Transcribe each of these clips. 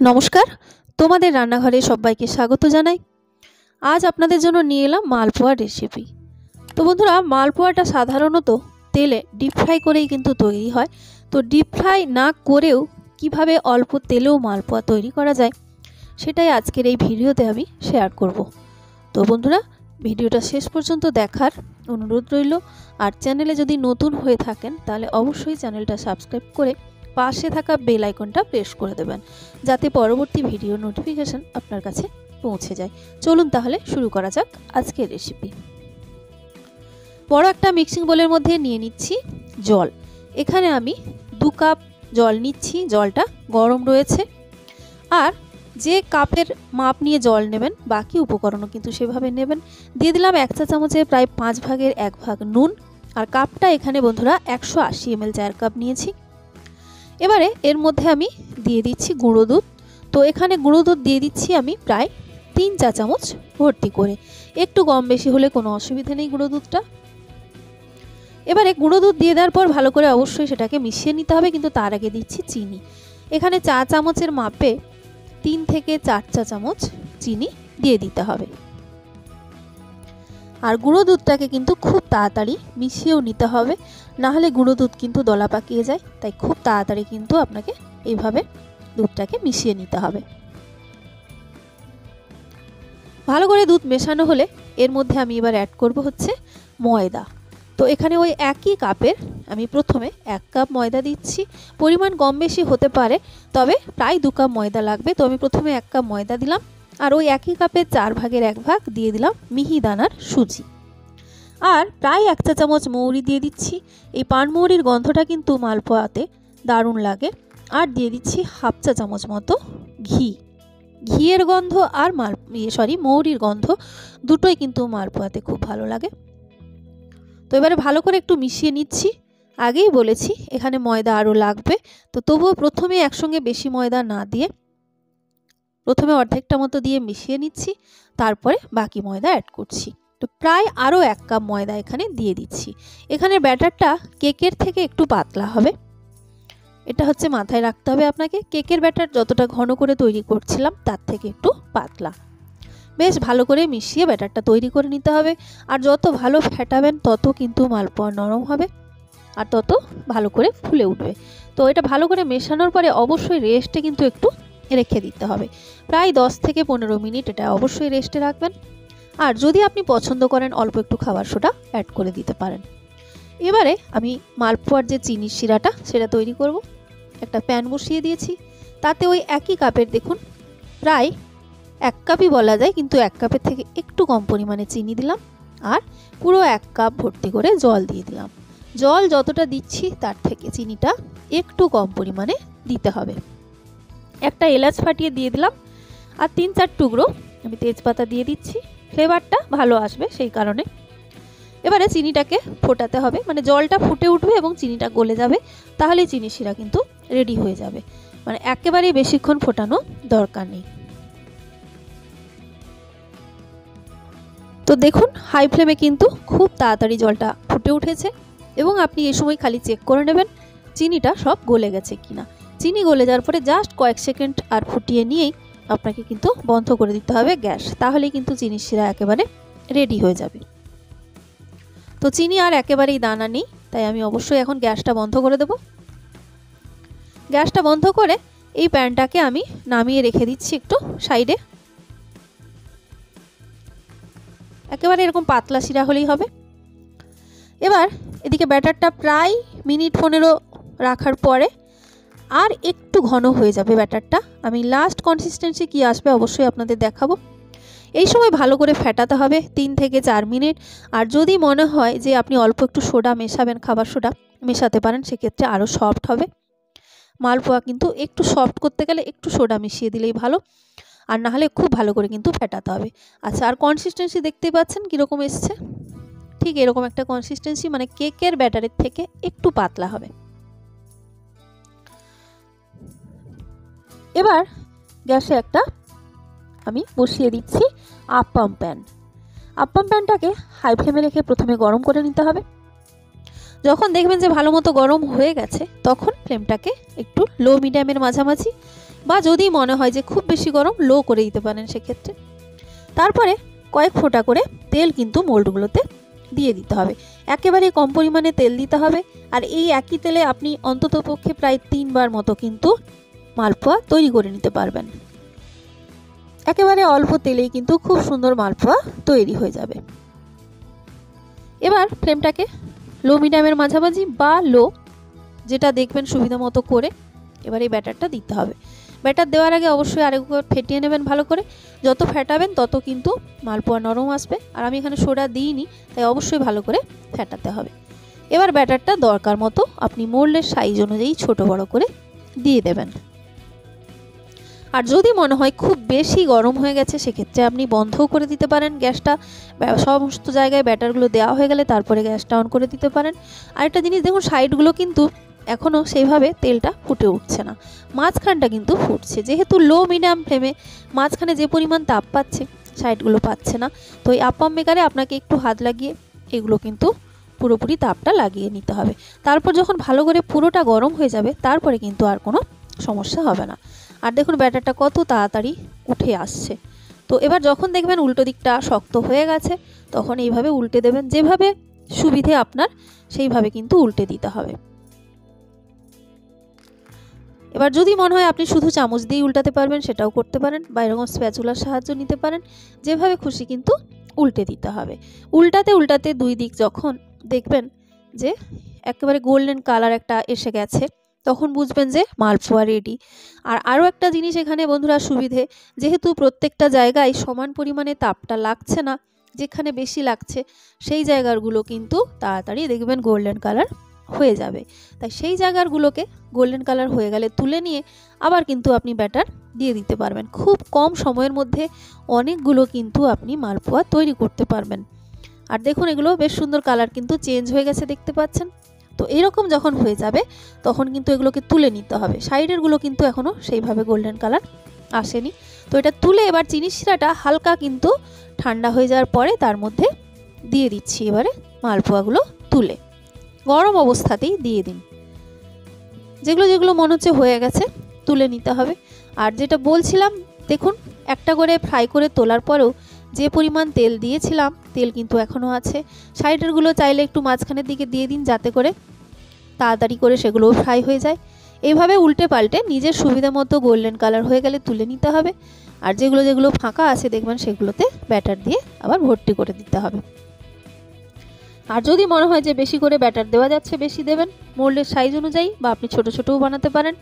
নমস্কার, তোমাদের রান্নাঘরে সবাইকে স্বাগত জানাই। আজ আপনাদের জন্য নিয়ে এলাম মালপোয়া রেসিপি। তো বন্ধুরা, মালপোয়াটা সাধারণত তেলে ডিপ ফ্রাই করেই কিন্তু তৈরি হয়। তো ডিপ ফ্রাই না করেও কিভাবে অল্প তেলেও মালপোয়া তৈরি করা যায় সেটাই আজকের এই ভিডিওতে আমি শেয়ার করব। তো বন্ধুরা, ভিডিওটা শেষ পর্যন্ত দেখার অনুরোধ রইল। আর চ্যানেলে যদি নতুন হয়ে থাকেন তাহলে অবশ্যই চ্যানেলটা সাবস্ক্রাইব করে পাশে থাকা বেল আইকনটা প্রেস করে দেবেন, যাতে পরবর্তী ভিডিও নোটিফিকেশন আপনার কাছে পৌঁছে যায়। চলুন তাহলে শুরু করা যাক আজকের রেসিপি। বড় একটা মিক্সিং বোলের মধ্যে নিয়ে নিচ্ছি জল। এখানে আমি 2 কাপ জল নিচ্ছি। জলটা গরম রয়েছে। আর যে কাপের মাপ নিয়ে জল নেবেন বাকি উপকরণও কিন্তু সেভাবে নেবেন। দিয়ে দিলাম 1 চা চামচের প্রায় 5 ভাগের 1 ভাগ নুন। আর কাপটা এখানে বন্ধুরা 180 ml চায়ের কাপ নিয়েছি। এবারে এর মধ্যে আমি দিয়ে দিচ্ছি গুঁড়ো দুধ। তো এখানে গুঁড়ো দুধ দিয়ে দিচ্ছি আমি প্রায় 3 চা চামচ ভর্তি করে। একটু কম বেশি হলে কোনো অসুবিধা নেই গুঁড়ো দুধটা। এবারে গুঁড়ো দুধ দিয়ে দেওয়ার পর ভালো করে অবশ্যই সেটাকে মিশিয়ে নিতে হবে, কিন্তু তার আগে দিচ্ছি চিনি। এখানে চা চামচের মাপে 3 থেকে 4 চা চামচ চিনি দিয়ে দিতে হবে। আর গুঁড়ো দুধটাকে কিন্তু খুব তাড়াতাড়ি মিশিয়েও নিতে হবে, না হলে গুঁড়ো দুধ কিন্তু দলা পাকিয়ে যায়। তাই খুব তাড়াতাড়ি কিন্তু আপনাকে এইভাবে দুধটাকে মিশিয়ে নিতে হবে। ভালো করে দুধ মেশানো হলে এর মধ্যে আমি এবার অ্যাড করব হচ্ছে ময়দা। তো এখানে ওই একই কাপের আমি প্রথমে 1 কাপ ময়দা দিচ্ছি। পরিমাণ কম বেশি হতে পারে, তবে প্রায় 2 কাপ ময়দা লাগবে। তো আমি প্রথমে 1 কাপ ময়দা দিলাম। আর ওই একই কাপের 4 ভাগের 1 ভাগ দিয়ে দিলাম মিহিদানার সুজি। আর প্রায় 1 চা চামচ মৌরি দিয়ে দিচ্ছি। এই পানমৌরির গন্ধটা কিন্তু মালপোয়াতে দারুণ লাগে। আর দিয়ে দিচ্ছি 1/2 চা চামচ মতো ঘি। ঘিয়ের গন্ধ আর মৌরির গন্ধ দুটোই কিন্তু মালপোয়াতে খুব ভালো লাগে। তো এবারে ভালো করে একটু মিশিয়ে নিচ্ছি। আগেই বলেছি এখানে ময়দা আরও লাগবে। তো তবুও প্রথমে একসঙ্গে বেশি ময়দা না দিয়ে প্রথমে অর্ধেকটা মতো দিয়ে মিশিয়ে নিচ্ছি, তারপরে বাকি ময়দা অ্যাড করছি। তো প্রায় আরও 1 কাপ ময়দা এখানে দিয়ে দিচ্ছি। এখানে ব্যাটারটা কেকের থেকে একটু পাতলা হবে, এটা হচ্ছে মাথায় রাখতে হবে আপনাকে। কেকের ব্যাটার যতটা ঘন করে তৈরি করছিলাম তার থেকে একটু পাতলা। বেশ ভালো করে মিশিয়ে ব্যাটারটা তৈরি করে নিতে হবে। আর যত ভালো ফেটাবেন তত কিন্তু মালপোয়া নরম হবে আর তত ভালো করে ফুলে উঠবে। তো এটা ভালো করে মেশানোর পরে অবশ্যই রেস্টে কিন্তু একটু রেখে দিতে হবে। প্রায় 10 থেকে 15 মিনিট এটা অবশ্যই রেস্টে রাখবেন। আর যদি আপনি পছন্দ করেন অল্প একটু খাবার সোডা অ্যাড করে দিতে পারেন। এবারে আমি মালপোয়ার যে চিনির শিরাটা সেটা তৈরি করব। একটা প্যান বসিয়ে দিয়েছি। তাতে ওই একই কাপের দেখুন প্রায় 1 কাপই বলা যায়, কিন্তু 1 কাপের থেকে একটু কম পরিমাণে চিনি দিলাম। আর পুরো 1 কাপ ভর্তি করে জল দিয়ে দিলাম। জল যতটা দিচ্ছি তার থেকে চিনিটা একটু কম পরিমাণে দিতে হবে। একটা এলাচ ফাটিয়ে দিয়ে দিলাম। আর 3-4 টুকরো আমি তেজপাতা দিয়ে দিচ্ছি, ফ্লেভারটা ভালো আসবে সেই কারণে। এবারে চিনিটাকে ফোটাতে হবে, মানে জলটা ফুটে উঠবে এবং চিনিটা গলে যাবে, তাহলেই চিনি শিরা কিন্তু রেডি হয়ে যাবে। মানে একেবারেই বেশিক্ষণ ফোটানো দরকার নেই। তো দেখুন হাই ফ্লেমে কিন্তু খুব তাড়াতাড়ি জলটা ফুটে উঠেছে এবং আপনি এই সময় খালি চেক করে নেবেন চিনিটা সব গলে গেছে কিনা। চিনি গলে যাওয়ার পরে জাস্ট কয়েক সেকেন্ড আর ফুটিয়ে নিয়েই আপনাকে কিন্তু বন্ধ করে দিতে হবে গ্যাস, তাহলেই কিন্তু চিনির শিরা একেবারে রেডি হয়ে যাবে। তো চিনি আর একেবারেই দানা নেই, তাই আমি অবশ্যই এখন গ্যাসটা বন্ধ করে দেব। গ্যাসটা বন্ধ করে এই প্যানটাকে আমি নামিয়ে রেখে দিচ্ছি একটু সাইডে। একেবারে এরকম পাতলা শিরা হলেই হবে। এবার এদিকে ব্যাটারটা প্রায় মিনিট 15 রাখার পরে আর একটু ঘন হয়ে যাবে ব্যাটারটা। আমি লাস্ট কনসিস্টেন্সি কি আসবে অবশ্যই আপনাদের দেখাবো। এই সময় ভালো করে ফেটাতে হবে 3 থেকে 4 মিনিট। আর যদি মনে হয় যে আপনি অল্প একটু সোডা মেশাবেন, খাবার সোডা মেশাতে পারেন, সেক্ষেত্রে আরও সফট হবে। মালপোয়া কিন্তু একটু সফট করতে গেলে একটু সোডা মিশিয়ে দিলেই ভালো, আর না হলে খুব ভালো করে কিন্তু ফেটাতে হবে। আচ্ছা, আর কনসিস্টেন্সি দেখতেই পাচ্ছেন কীরকম এসছে। ঠিক এরকম একটা কনসিস্টেন্সি, মানে কেকের ব্যাটারের থেকে একটু পাতলা হবে। এবার গ্যাসে একটা আমি বসিয়ে দিচ্ছি আপ্পাম প্যান। আপ্পাম প্যানটাকে হাই ফ্লেমে রেখে প্রথমে গরম করে নিতে হবে। যখন দেখবেন যে ভালো মতো গরম হয়ে গেছে তখন ফ্লেমটাকে একটু লো মিডিয়ামের মাঝামাঝি বা যদি মনে হয় যে খুব বেশি গরম, লো করে দিতে পারেন সেক্ষেত্রে। তারপরে কয়েক ফোঁটা করে তেল কিন্তু মোল্ডগুলোতে দিয়ে দিতে হবে। একেবারে কম পরিমাণে তেল দিতে হবে। আর এই একই তেলে আপনি অন্ততপক্ষে প্রায় 3 বার মতো কিন্তু মালপোয়া তৈরি করে নিতে পারবেন। একেবারে অল্প তেলেই কিন্তু খুব সুন্দর মালপোয়া তৈরি হয়ে যাবে। এবার ফ্লেমটাকে লো মিডিয়ামের মাঝামাঝি বা লো, যেটা দেখবেন সুবিধা মতো করে এবার এই ব্যাটারটা দিতে হবে। ব্যাটার দেওয়ার আগে অবশ্যই আরেকবার ফেটিয়ে নেবেন ভালো করে। যত ফেটাবেন তত কিন্তু মালপোয়া নরম আসবে। আর আমি এখানে সোডা দিইনি, তাই অবশ্যই ভালো করে ফেটাতে হবে। এবার ব্যাটারটা দরকার মতো আপনি মোল্ডের সাইজ অনুযায়ী ছোট বড় করে দিয়ে দেবেন। আর যদি মনে হয় খুব বেশি গরম হয়ে গেছে, সেক্ষেত্রে আপনি বন্ধও করে দিতে পারেন গ্যাসটা। সমস্ত জায়গায় ব্যাটারগুলো দেওয়া হয়ে গেলে তারপরে গ্যাসটা অন করে দিতে পারেন। আরেকটা জিনিস দেখুন, সাইডগুলো কিন্তু এখনও সেইভাবে তেলটা ফুটে উঠছে না, মাঝখানটা কিন্তু ফুটছে। যেহেতু লো মিডিয়াম ফ্লেমে মাঝখানে যে পরিমাণ তাপ পাচ্ছে, সাইডগুলো পাচ্ছে না। তো এই আপ্পাম মেকারে আপনাকে একটু হাত লাগিয়ে এগুলো কিন্তু পুরোপুরি তাপটা লাগিয়ে নিতে হবে। তারপর যখন ভালো করে পুরোটা গরম হয়ে যাবে, তারপরে কিন্তু আর কোনো সমস্যা হবে না। আর দেখুন ব্যাটারটা কত তাড়াতাড়ি উঠে আসছে। তো এবার যখন দেখবেন উল্টো দিকটা শক্ত হয়ে গেছে, তখন এইভাবে উল্টে দেবেন। যেভাবে সুবিধে আপনার সেইভাবে কিন্তু উল্টে দিতে হবে। এবার যদি মনে হয় আপনি শুধু চামচ দিয়ে উল্টাতে পারবেন, সেটাও করতে পারেন, বা এরকম স্প্যাচুলার সাহায্য নিতে পারেন। যেভাবে খুশি কিন্তু উল্টে দিতে হবে। উল্টাতে উল্টাতে দুই দিক যখন দেখবেন যে একেবারে গোল্ডেন কালার একটা এসে গেছে, তখন বুঝবেন যে মালপোয়া রেডি। আর আরও একটা জিনিস এখানে বন্ধুরা সুবিধে, যেহেতু প্রত্যেকটা জায়গায় সমান পরিমাণে তাপটা লাগছে না, যেখানে বেশি লাগছে সেই জায়গাগুলো কিন্তু তাড়াতাড়ি দেখবেন গোল্ডেন কালার হয়ে যাবে। তাই সেই জায়গাগুলোকে গোল্ডেন কালার হয়ে গেলে তুলে নিয়ে আবার কিন্তু আপনি ব্যাটার দিয়ে দিতে পারবেন। খুব কম সময়ের মধ্যে অনেকগুলো কিন্তু আপনি মালপোয়া তৈরি করতে পারবেন। আর দেখুন এগুলো বেশ সুন্দর কালার কিন্তু চেঞ্জ হয়ে গেছে, দেখতে পাচ্ছেন। তো এরকম যখন হয়ে যাবে, তখন কিন্তু এগুলোকে তুলে নিতে হবে। সাইডেরগুলো কিন্তু এখনও সেইভাবে গোল্ডেন কালার আসেনি। তো এটা তুলে এবার চিনি শিরাটা হালকা কিন্তু ঠান্ডা হয়ে যাওয়ার পরে তার মধ্যে দিয়ে দিচ্ছি। এবারে মালপোয়াগুলো তুলে গরম অবস্থাতেই দিয়ে দিন। যেগুলো যেগুলো মনে হচ্ছে হয়ে গেছে তুলে নিতে হবে। আর যেটা বলছিলাম, দেখুন একটা করে ফ্রাই করে তোলার পরেও যে পরিমাণ তেল দিয়েছিলাম, তেল কিন্তু এখনও আছে। সাইডেরগুলো চাইলে একটু মাঝখানের দিকে দিয়ে দিন, যাতে করে তাড়াতাড়ি করে সেগুলোও ফ্রাই হয়ে যায়। এইভাবে উল্টে পাল্টে নিজের সুবিধা মতো গোল্ডেন কালার হয়ে গেলে তুলে নিতে হবে। আর যেগুলো যেগুলো ফাঁকা আছে দেখবেন সেগুলোতে ব্যাটার দিয়ে আবার ভর্তি করে দিতে হবে। আর যদি মনে হয় যে বেশি করে ব্যাটার দেওয়া যাচ্ছে, বেশি দেবেন মোল্ডের সাইজ অনুযায়ী, বা আপনি ছোট ছোটও বানাতে পারেন।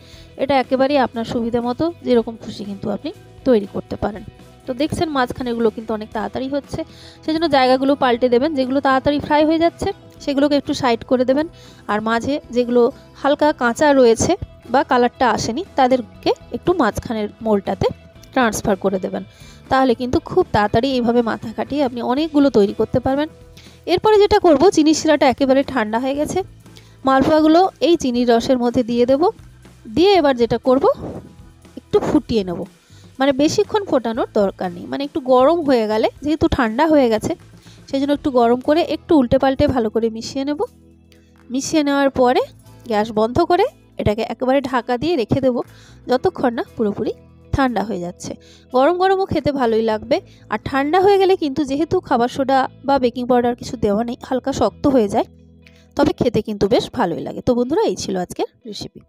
এটা একেবারেই আপনার সুবিধা মতো যেরকম খুশি কিন্তু আপনি তৈরি করতে পারেন। তো দেখছেন মাঝখানেগুলো কিন্তু অনেক তাড়াতাড়ি হচ্ছে, সেজন্য জায়গাগুলো পাল্টে দেবেন। যেগুলো তাড়াতাড়ি ফ্রাই হয়ে যাচ্ছে সেগুলোকে একটু সাইড করে দেবেন। আর মাঝে যেগুলো হালকা কাঁচা রয়েছে বা কালারটা আসেনি, তাদেরকে একটু মাঝখানের মোল্ডটাতে ট্রান্সফার করে দেবেন। তাহলে কিন্তু খুব তাড়াতাড়ি এইভাবে মাথা খাটিয়ে আপনি অনেকগুলো তৈরি করতে পারবেন। এরপরে যেটা করব, চিনির শিরাটা একেবারে ঠান্ডা হয়ে গেছে। মালপোয়াগুলো এই চিনির রসের মধ্যে দিয়ে দেব। দিয়ে এবার যেটা করব, একটু ফুটিয়ে নেব। মানে বেশিক্ষণ ফোটানোর দরকার নেই, মানে একটু গরম হয়ে গেলে, যেহেতু ঠান্ডা হয়ে গেছে সেই জন্য একটু গরম করে একটু উল্টে পাল্টে ভালো করে মিশিয়ে নেব। মিশিয়ে নেওয়ার পরে গ্যাস বন্ধ করে এটাকে একেবারে ঢাকা দিয়ে রেখে দেব, যতক্ষণ না পুরোপুরি ঠান্ডা হয়ে যাচ্ছে। গরম গরমও খেতে ভালোই লাগবে। আর ঠান্ডা হয়ে গেলে কিন্তু, যেহেতু খাবার সোডা বা বেকিং পাউডার কিছু দেওয়া নেই, হালকা শক্ত হয়ে যায়, তবে খেতে কিন্তু বেশ ভালোই লাগে। তো বন্ধুরা, এই ছিল আজকের রেসিপি।